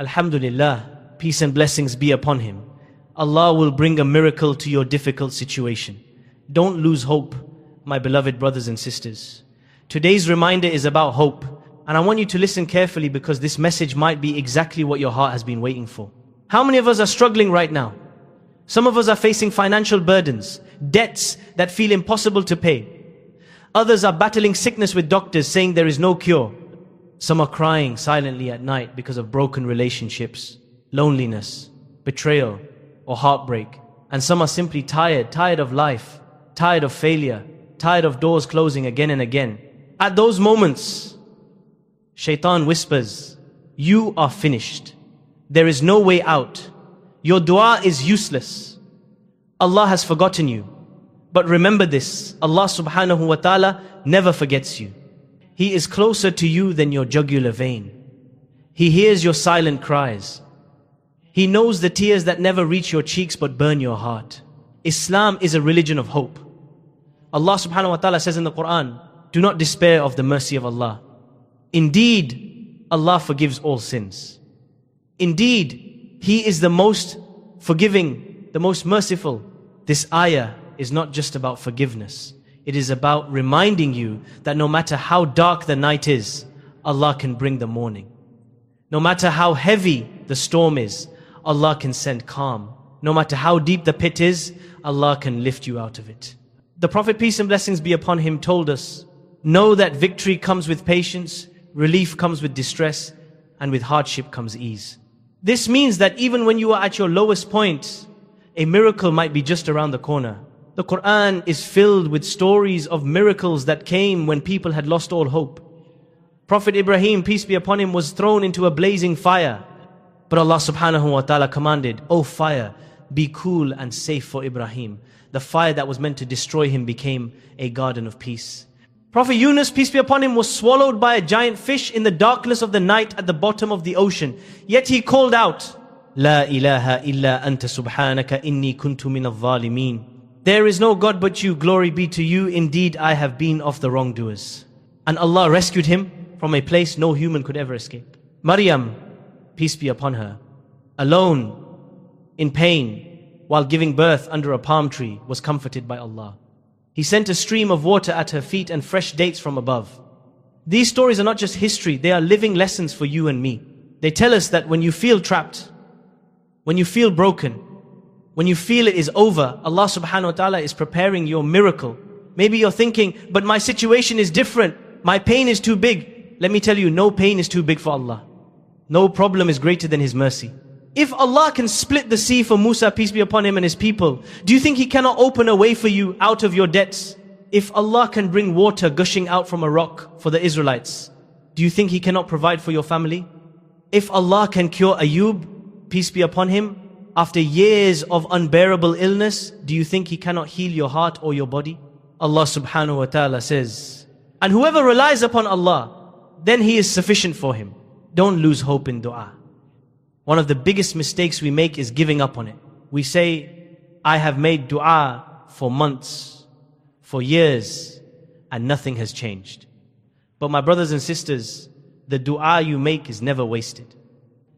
Alhamdulillah, peace and blessings be upon him. Allah will bring a miracle to your difficult situation. Don't lose hope, my beloved brothers and sisters. Today's reminder is about hope, and I want you to listen carefully because this message might be exactly what your heart has been waiting for. How many of us are struggling right now? Some of us are facing financial burdens, debts that feel impossible to pay. Others are battling sickness with doctors saying there is no cure. Some are crying silently at night because of broken relationships, loneliness, betrayal, or heartbreak. And some are simply tired of life, tired of failure, tired of doors closing again and again. At those moments, Shaitan whispers, "You are finished. There is no way out. Your dua is useless. Allah has forgotten you." But remember this, Allah subhanahu wa ta'ala never forgets you. He is closer to you than your jugular vein. He hears your silent cries. He knows the tears that never reach your cheeks but burn your heart. Islam is a religion of hope. Allah subhanahu wa ta'ala says in the Quran, "Do not despair of the mercy of Allah. Indeed, Allah forgives all sins. Indeed, He is the most forgiving, the most merciful." This ayah is not just about forgiveness. It is about reminding you that no matter how dark the night is, Allah can bring the morning. No matter how heavy the storm is, Allah can send calm. No matter how deep the pit is, Allah can lift you out of it. The Prophet, peace and blessings be upon him, told us, "Know that victory comes with patience, relief comes with distress, and with hardship comes ease." This means that even when you are at your lowest point, a miracle might be just around the corner. The Quran is filled with stories of miracles that came when people had lost all hope. Prophet Ibrahim, peace be upon him, was thrown into a blazing fire. But Allah subhanahu wa ta'ala commanded, "O fire, be cool and safe for Ibrahim." The fire that was meant to destroy him became a garden of peace. Prophet Yunus, peace be upon him, was swallowed by a giant fish in the darkness of the night at the bottom of the ocean. Yet he called out, "La ilaha illa anta subhanaka inni kuntu min al-zalimin." There is no God but you, glory be to you, indeed I have been of the wrongdoers. And Allah rescued him from a place no human could ever escape. Maryam, peace be upon her, alone, in pain, while giving birth under a palm tree, was comforted by Allah. He sent a stream of water at her feet and fresh dates from above. These stories are not just history, they are living lessons for you and me. They tell us that when you feel trapped, when you feel broken, when you feel it is over, Allah subhanahu wa ta'ala is preparing your miracle. Maybe you're thinking, but my situation is different, my pain is too big. Let me tell you, no pain is too big for Allah. No problem is greater than His mercy. If Allah can split the sea for Musa, peace be upon him, and his people, do you think He cannot open a way for you out of your debts? If Allah can bring water gushing out from a rock for the Israelites, do you think He cannot provide for your family? If Allah can cure Ayub, peace be upon him, after years of unbearable illness, do you think He cannot heal your heart or your body? Allah subhanahu wa ta'ala says, "And whoever relies upon Allah, then He is sufficient for him." Don't lose hope in dua. One of the biggest mistakes we make is giving up on it. We say, "I have made dua for months, for years, and nothing has changed." But my brothers and sisters, the dua you make is never wasted.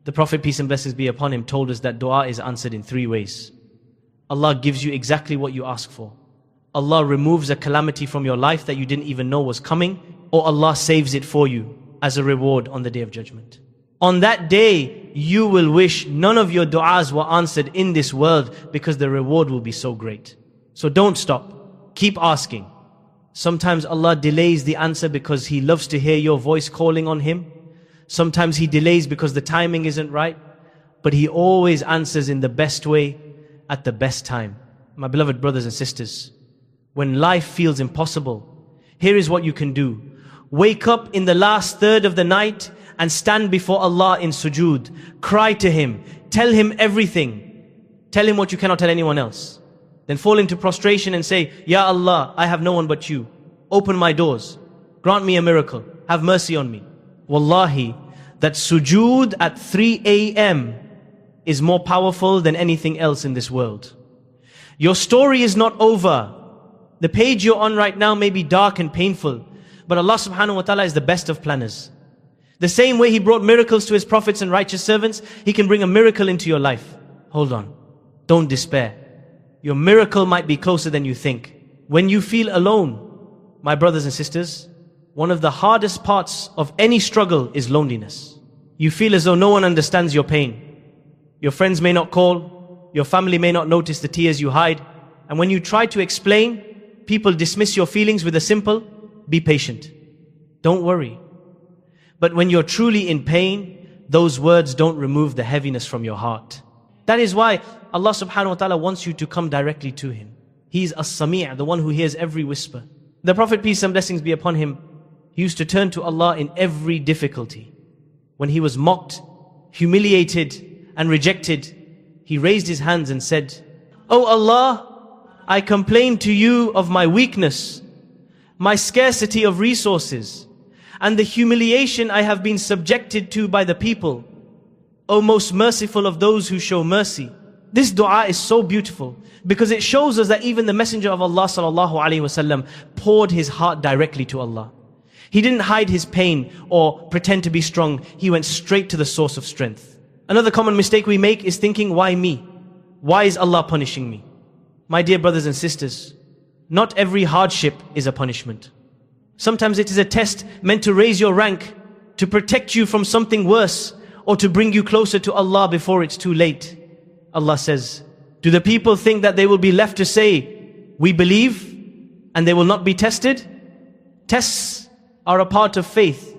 The Prophet, peace and blessings be upon him, told us that dua is answered in 3 ways. Allah gives you exactly what you ask for. Allah removes a calamity from your life that you didn't even know was coming, or Allah saves it for you as a reward on the Day of Judgment. On that day, you will wish none of your du'as were answered in this world because the reward will be so great. So don't stop. Keep asking. Sometimes Allah delays the answer because He loves to hear your voice calling on Him. Sometimes He delays because the timing isn't right. But He always answers in the best way, at the best time. My beloved brothers and sisters, when life feels impossible, here is what you can do. Wake up in the last third of the night and stand before Allah in sujood. Cry to Him. Tell Him everything. Tell Him what you cannot tell anyone else. Then fall into prostration and say, "Ya Allah, I have no one but you. Open my doors. Grant me a miracle. Have mercy on me." Wallahi, that sujood at 3 a.m. is more powerful than anything else in this world. Your story is not over. The page you're on right now may be dark and painful, but Allah subhanahu wa ta'ala is the best of planners. The same way He brought miracles to His prophets and righteous servants, He can bring a miracle into your life. Hold on. Don't despair. Your miracle might be closer than you think. When you feel alone, my brothers and sisters, one of the hardest parts of any struggle is loneliness. You feel as though no one understands your pain. Your friends may not call, your family may not notice the tears you hide, and when you try to explain, people dismiss your feelings with a simple, be patient. Don't worry. But when you're truly in pain, those words don't remove the heaviness from your heart. That is why Allah subhanahu wa ta'ala wants you to come directly to Him. He is As-Sami', the one who hears every whisper. The Prophet, peace and blessings be upon him, he used to turn to Allah in every difficulty. When he was mocked, humiliated and rejected, he raised his hands and said, "O Allah, I complain to you of my weakness, my scarcity of resources, and the humiliation I have been subjected to by the people. O most merciful of those who show mercy." This dua is so beautiful because it shows us that even the Messenger of Allah sallallahu alaihi wasallam poured his heart directly to Allah. He didn't hide his pain or pretend to be strong. He went straight to the source of strength. Another common mistake we make is thinking, why me? Why is Allah punishing me? My dear brothers and sisters, not every hardship is a punishment. Sometimes it is a test meant to raise your rank, to protect you from something worse, or to bring you closer to Allah before it's too late. Allah says, do the people think that they will be left to say, we believe, and they will not be tested? Tests are a part of faith.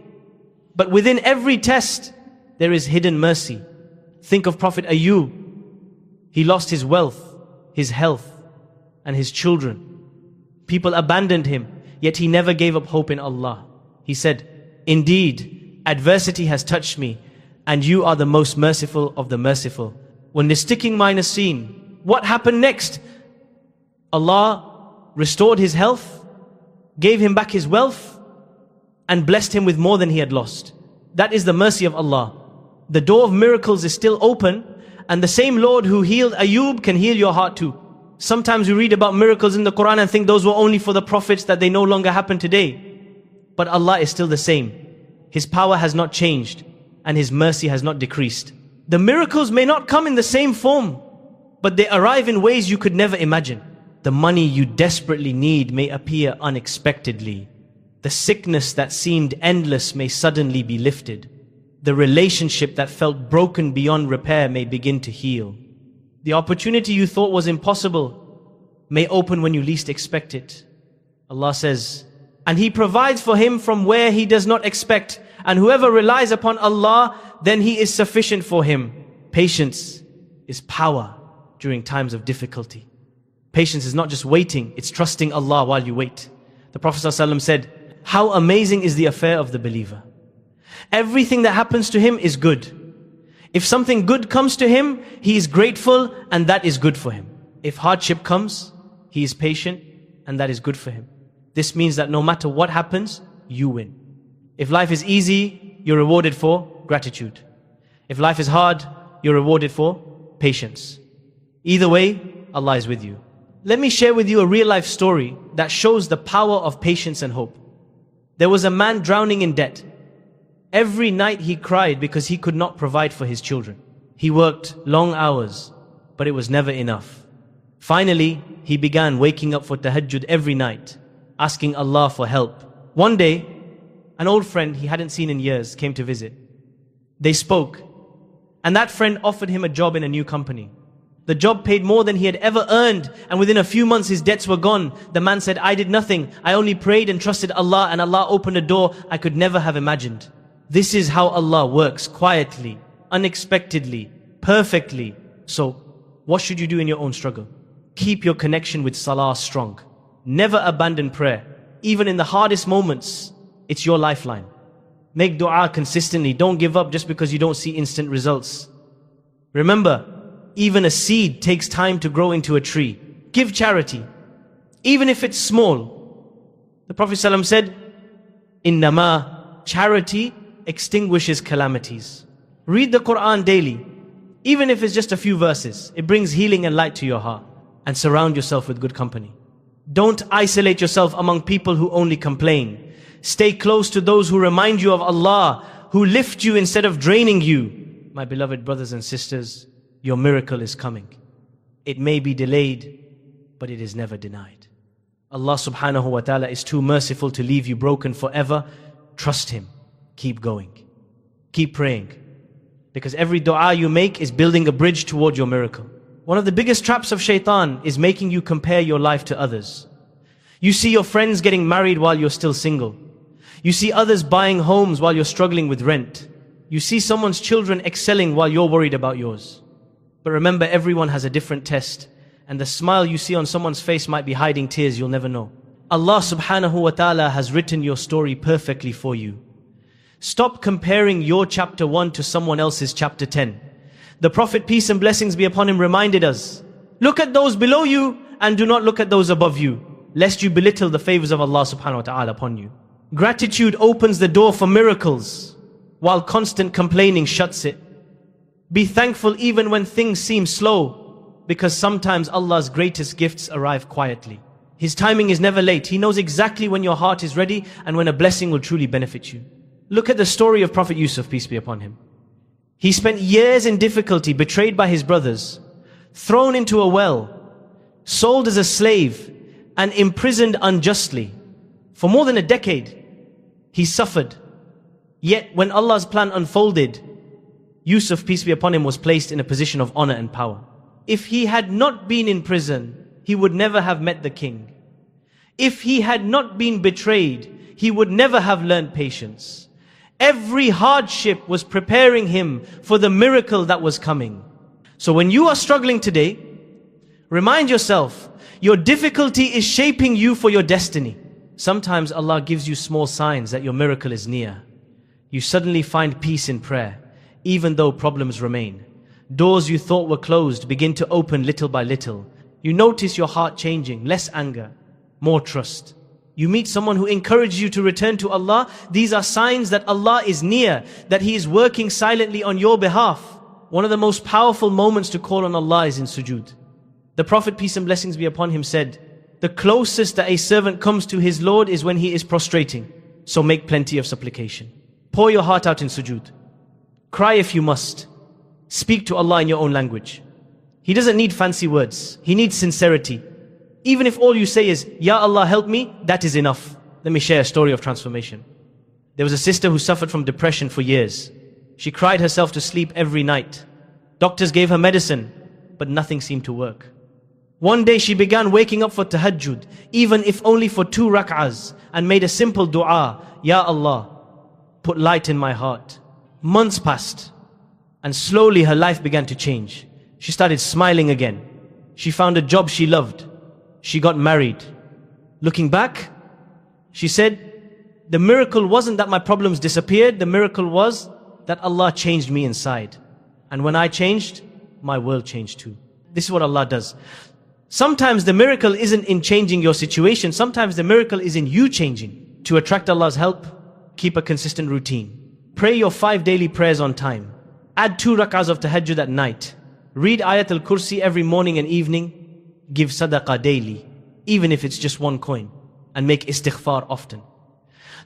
But within every test, there is hidden mercy. Think of Prophet Ayub. He lost his wealth, his health, and his children. People abandoned him, yet he never gave up hope in Allah. He said, indeed, adversity has touched me, and you are the most merciful of the merciful. When the sticking mine is seen, what happened next? Allah restored his health, gave him back his wealth, and blessed him with more than he had lost. That is the mercy of Allah. The door of miracles is still open, and the same Lord who healed Ayub can heal your heart too. Sometimes we read about miracles in the Quran and think those were only for the prophets, that they no longer happen today. But Allah is still the same. His power has not changed, and His mercy has not decreased. The miracles may not come in the same form, but they arrive in ways you could never imagine. The money you desperately need may appear unexpectedly. The sickness that seemed endless may suddenly be lifted. The relationship that felt broken beyond repair may begin to heal. The opportunity you thought was impossible may open when you least expect it. Allah says, and He provides for him from where he does not expect, and whoever relies upon Allah, then He is sufficient for him. Patience is power during times of difficulty. Patience is not just waiting, it's trusting Allah while you wait. The Prophet ﷺ said, how amazing is the affair of the believer. Everything that happens to him is good. If something good comes to him, he is grateful, and that is good for him. If hardship comes, he is patient, and that is good for him. This means that no matter what happens, you win. If life is easy, you're rewarded for gratitude. If life is hard, you're rewarded for patience. Either way, Allah is with you. Let me share with you a real life story that shows the power of patience and hope. There was a man drowning in debt. Every night he cried because he could not provide for his children. He worked long hours, but it was never enough. Finally, he began waking up for tahajjud every night, asking Allah for help. One day, an old friend he hadn't seen in years came to visit. They spoke, and that friend offered him a job in a new company. The job paid more than he had ever earned, and within a few months his debts were gone. The man said, I did nothing. I only prayed and trusted Allah, and Allah opened a door I could never have imagined. This is how Allah works, quietly, unexpectedly, perfectly. So, what should you do in your own struggle? Keep your connection with Salah strong. Never abandon prayer. Even in the hardest moments, it's your lifeline. Make dua consistently. Don't give up just because you don't see instant results. Remember, even a seed takes time to grow into a tree. Give charity, even if it's small. The Prophet ﷺ said, Innama, charity extinguishes calamities. Read the Quran daily, even if it's just a few verses. It brings healing and light to your heart. And surround yourself with good company. Don't isolate yourself among people who only complain. Stay close to those who remind you of Allah, who lift you instead of draining you, my beloved brothers and sisters, your miracle is coming. It may be delayed, but it is never denied. Allah subhanahu wa ta'ala is too merciful to leave you broken forever. Trust Him. Keep going. Keep praying. Because every dua you make is building a bridge toward your miracle. One of the biggest traps of shaitan is making you compare your life to others. You see your friends getting married while you're still single. You see others buying homes while you're struggling with rent. You see someone's children excelling while you're worried about yours. But remember, everyone has a different test. And the smile you see on someone's face might be hiding tears, you'll never know. Allah subhanahu wa ta'ala has written your story perfectly for you. Stop comparing your chapter 1 to someone else's chapter 10. The Prophet, peace and blessings be upon him, reminded us, look at those below you and do not look at those above you, lest you belittle the favors of Allah subhanahu wa ta'ala upon you. Gratitude opens the door for miracles, while constant complaining shuts it. Be thankful even when things seem slow, because sometimes Allah's greatest gifts arrive quietly. His timing is never late. He knows exactly when your heart is ready and when a blessing will truly benefit you. Look at the story of Prophet Yusuf, peace be upon him. He spent years in difficulty, betrayed by his brothers, thrown into a well, sold as a slave, and imprisoned unjustly. For more than a decade, he suffered. Yet when Allah's plan unfolded, Yusuf, peace be upon him, was placed in a position of honor and power. If he had not been in prison, he would never have met the king. If he had not been betrayed, he would never have learned patience. Every hardship was preparing him for the miracle that was coming. So when you are struggling today, remind yourself, your difficulty is shaping you for your destiny. Sometimes Allah gives you small signs that your miracle is near. You suddenly find peace in prayer, even though problems remain. Doors you thought were closed begin to open little by little. You notice your heart changing, less anger, more trust. You meet someone who encourages you to return to Allah. These are signs that Allah is near, that He is working silently on your behalf. One of the most powerful moments to call on Allah is in sujood. The Prophet, peace and blessings be upon him, said, the closest that a servant comes to his Lord is when he is prostrating. So make plenty of supplication. Pour your heart out in sujood. Cry if you must. Speak to Allah in your own language. He doesn't need fancy words. He needs sincerity. Even if all you say is, Ya Allah, help me, that is enough. Let me share a story of transformation. There was a sister who suffered from depression for years. She cried herself to sleep every night. Doctors gave her medicine, but nothing seemed to work. One day she began waking up for tahajjud, even if only for 2 rak'ahs, and made a simple dua, Ya Allah, put light in my heart. Months passed, and slowly her life began to change. She started smiling again. She found a job she loved. She got married. Looking back, she said, the miracle wasn't that my problems disappeared. The miracle was that Allah changed me inside. And when I changed, my world changed too. This is what Allah does. Sometimes the miracle isn't in changing your situation. Sometimes the miracle is in you changing. To attract Allah's help, keep a consistent routine. Pray your 5 daily prayers on time. Add 2 rak'ahs of tahajjud at night. Read Ayat al-Kursi every morning and evening. Give sadaqah daily, even if it's just 1 coin. And make istighfar often.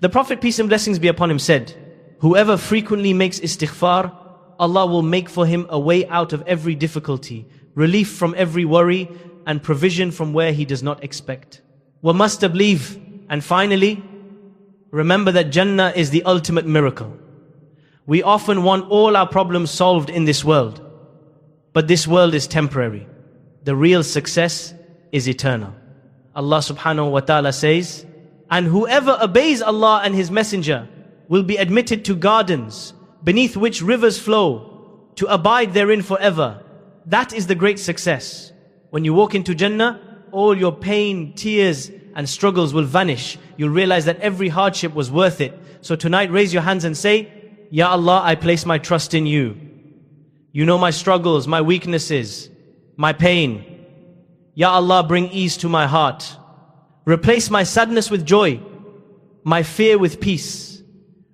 The Prophet, peace and blessings be upon him, said, whoever frequently makes istighfar, Allah will make for him a way out of every difficulty, relief from every worry, and provision from where he does not expect. We must believe. And finally, remember that Jannah is the ultimate miracle. We often want all our problems solved in this world, but this world is temporary. The real success is eternal. Allah subhanahu wa ta'ala says, and whoever obeys Allah and His Messenger will be admitted to gardens beneath which rivers flow, to abide therein forever. That is the great success. When you walk into Jannah, all your pain, tears and struggles will vanish. You'll realize that every hardship was worth it. So tonight raise your hands and say, Ya Allah, I place my trust in You. You know my struggles, my weaknesses, my pain. Ya Allah, bring ease to my heart. Replace my sadness with joy, my fear with peace,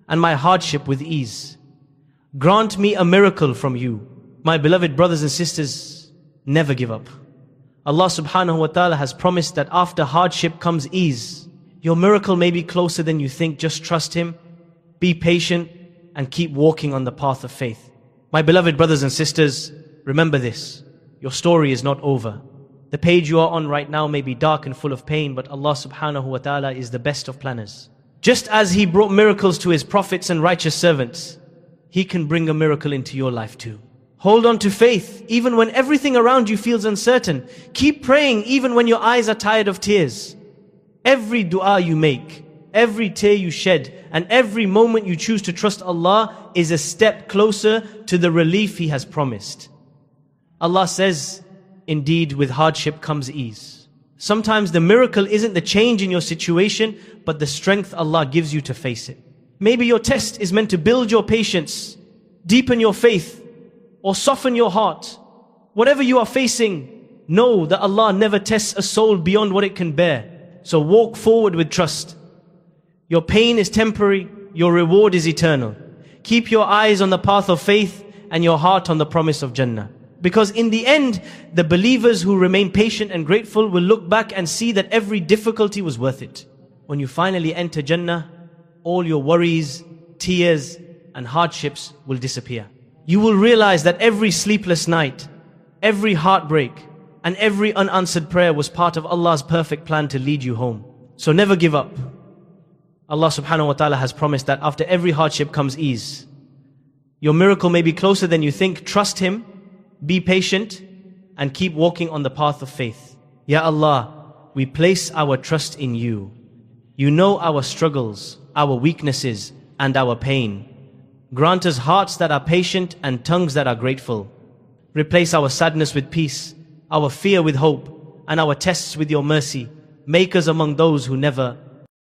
and my hardship with ease. Grant me a miracle from You. My beloved brothers and sisters, never give up. Allah subhanahu wa ta'ala has promised that after hardship comes ease. Your miracle may be closer than you think. Just trust Him. Be patient. and keep walking on the path of faith. My beloved brothers and sisters, remember this. Your story is not over. The page you are on right now may be dark and full of pain, but Allah subhanahu wa ta'ala is the best of planners. Just as He brought miracles to His prophets and righteous servants, He can bring a miracle into your life too. Hold on to faith, even when everything around you feels uncertain. Keep praying, even when your eyes are tired of tears. Every dua you make, every tear you shed, and every moment you choose to trust Allah is a step closer to the relief He has promised. Allah says, indeed, with hardship comes ease. Sometimes the miracle isn't the change in your situation, but the strength Allah gives you to face it. Maybe your test is meant to build your patience, deepen your faith, or soften your heart. Whatever you are facing, know that Allah never tests a soul beyond what it can bear. So walk forward with trust. Your pain is temporary, your reward is eternal. Keep your eyes on the path of faith and your heart on the promise of Jannah. Because in the end, the believers who remain patient and grateful will look back and see that every difficulty was worth it. When you finally enter Jannah, all your worries, tears, and hardships will disappear. You will realize that every sleepless night, every heartbreak, and every unanswered prayer was part of Allah's perfect plan to lead you home. So never give up. Allah subhanahu wa ta'ala has promised that after every hardship comes ease. Your miracle may be closer than you think. Trust Him, be patient, and keep walking on the path of faith. Ya Allah, we place our trust in You. You know our struggles, our weaknesses, and our pain. Grant us hearts that are patient and tongues that are grateful. Replace our sadness with peace, our fear with hope, and our tests with Your mercy. Make us among those who never